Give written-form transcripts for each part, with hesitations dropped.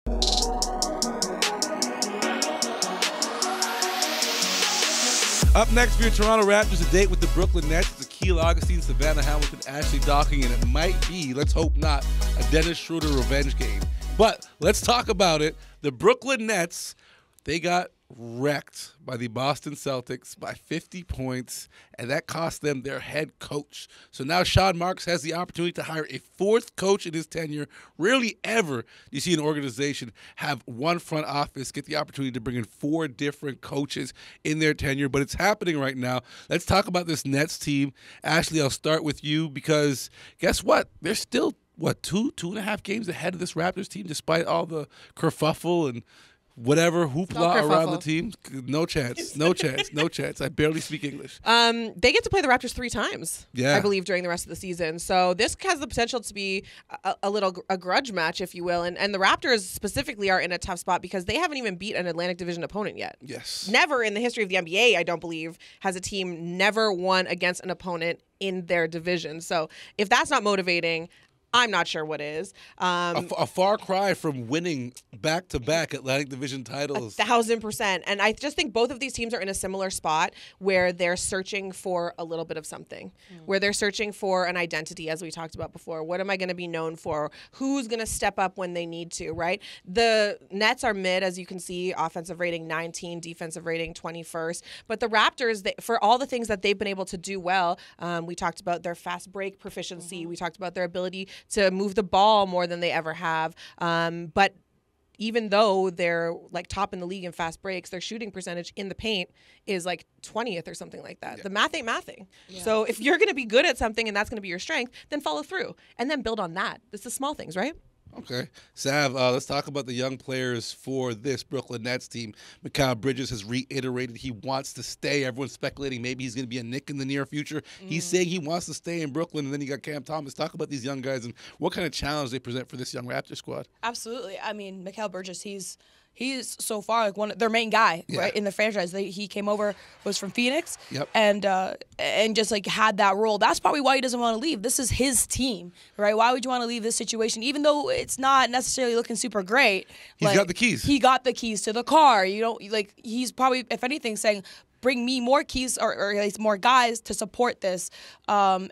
Up next for your Toronto Raptors, a date with the Brooklyn Nets. It's Akil Augustine, Savanna, Hamilton, Ashley Docking, and it might be, let's hope not, a Dennis Schroeder revenge game. But let's talk about it. The Brooklyn Nets, they got wrecked by the Boston Celtics by 50 points, and that cost them their head coach. So now Sean Marks has the opportunity to hire a fourth coach in his tenure. Rarely ever do you see an organization have one front office get the opportunity to bring in four different coaches in their tenure, but it's happening right now. Let's talk about this Nets team. Ashley, I'll start with you because guess what? They're still, two and a half games ahead of this Raptors team despite all the kerfuffle and whatever hoopla around the team. No chance. No chance. No chance. I barely speak English. They get to play the Raptors 3 times, I believe, during the rest of the season. So this has the potential to be a grudge match, if you will. And the Raptors specifically are in a tough spot because they haven't even beat an Atlantic Division opponent yet. Yes. Never in the history of the NBA, I don't believe, has a team never won against an opponent in their division. So if that's not motivating, I'm not sure what is. A far cry from winning back-to-back Atlantic Division titles. 1,000%. And I just think both of these teams are in a similar spot where they're searching for a little bit of something, where they're searching for an identity, as we talked about before. What am I going to be known for? Who's going to step up when they need to, right? The Nets are mid, as you can see, offensive rating 19, defensive rating 21st. But the Raptors, for all the things that they've been able to do well, we talked about their fast break proficiency. We talked about their ability to move the ball more than they ever have. But even though they're like top in the league in fast breaks, their shooting percentage in the paint is like 20th or something like that. Yeah. The math ain't mathing. Yeah. So if you're going to be good at something and that's going to be your strength, then follow through and then build on that. It's the small things, right? Okay. Sav, let's talk about the young players for this Brooklyn Nets team. Mikal Bridges has reiterated he wants to stay. Everyone's speculating maybe he's going to be a Knick in the near future. He's saying he wants to stay in Brooklyn. And then you got Cam Thomas. Talk about these young guys and what kind of challenge they present for this young Raptor squad. Absolutely. I mean, Mikal Bridges, he's so far like their main guy, right, in the franchise. He came over, was from Phoenix, and just like had that role. That's probably why he doesn't want to leave. This is his team, right? Why would you want to leave this situation, even though it's not necessarily looking super great? He's got the keys. He got the keys to the car. You know, like he's probably, if anything, saying, "Bring me more keys or at least more guys to support this." And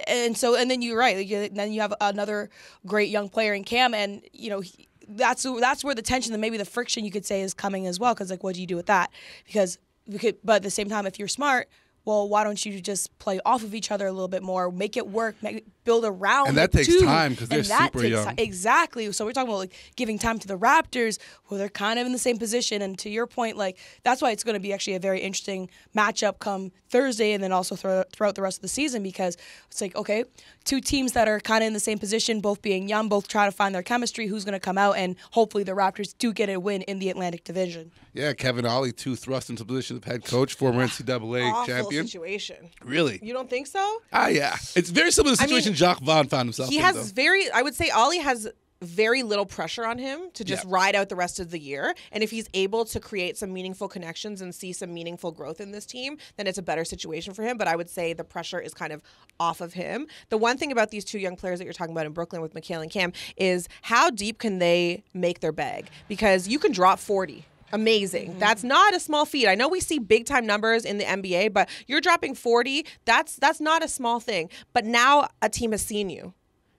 then you're right. Then you have another great young player in Cam, and you know. That's where the tension and maybe the friction, you could say, is coming as well. Because like, what do you do with that? But at the same time, if you're smart, well, why don't you just play off of each other a little bit more, make it work, build around. And that takes time because they're super young. Exactly. So we're talking about like giving time to the Raptors, who they're kind of in the same position. And to your point, like that's why it's going to be actually a very interesting matchup come Thursday, and then also throughout the rest of the season, because it's like, okay, two teams that are kind of in the same position, both being young, both trying to find their chemistry. Who's going to come out? And hopefully the Raptors do get a win in the Atlantic Division. Yeah, Kevin Ollie, too, thrust into the position of head coach, former NCAA champion. Situation. Really? You don't think so? Yeah. It's very similar to the situation Jacque Vaughn found himself in. I would say Ollie has very little pressure on him to just ride out the rest of the year. And if he's able to create some meaningful connections and see some meaningful growth in this team, then it's a better situation for him. But I would say the pressure is kind of off of him. The one thing about these two young players that you're talking about in Brooklyn with Mikal and Cam is how deep can they make their bag? Because you can drop 40. Amazing. That's not a small feat. I know we see big time numbers in the NBA, but you're dropping 40. That's not a small thing. But now a team has seen you.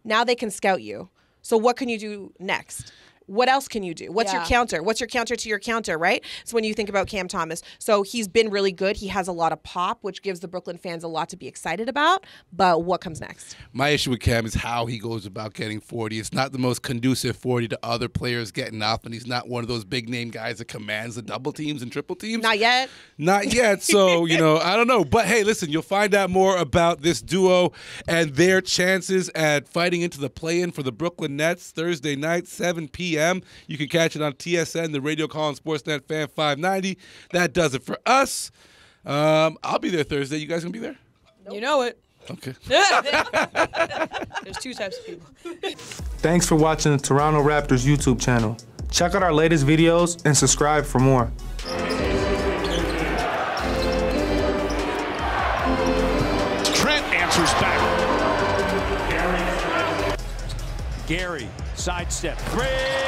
Now they can scout you. So what can you do next? What else can you do? What's your counter? What's your counter to your counter, right? So when you think about Cam Thomas. So he's been really good. He has a lot of pop, which gives the Brooklyn fans a lot to be excited about. But what comes next? My issue with Cam is how he goes about getting 40. It's not the most conducive 40 to other players getting off, and he's not one of those big-name guys that commands the double teams and triple teams. Not yet. Not yet. So, I don't know. But, hey, listen, you'll find out more about this duo and their chances at fighting into the play-in for the Brooklyn Nets Thursday night, 7 p.m. You can catch it on TSN, the Radio Call Sportsnet Fan 590. That does it for us. I'll be there Thursday. You guys going to be there? Nope. You know it. Okay. There's two types of people. Thanks for watching the Toronto Raptors YouTube channel. Check out our latest videos and subscribe for more. Trent answers back. Gary, sidestep, 3.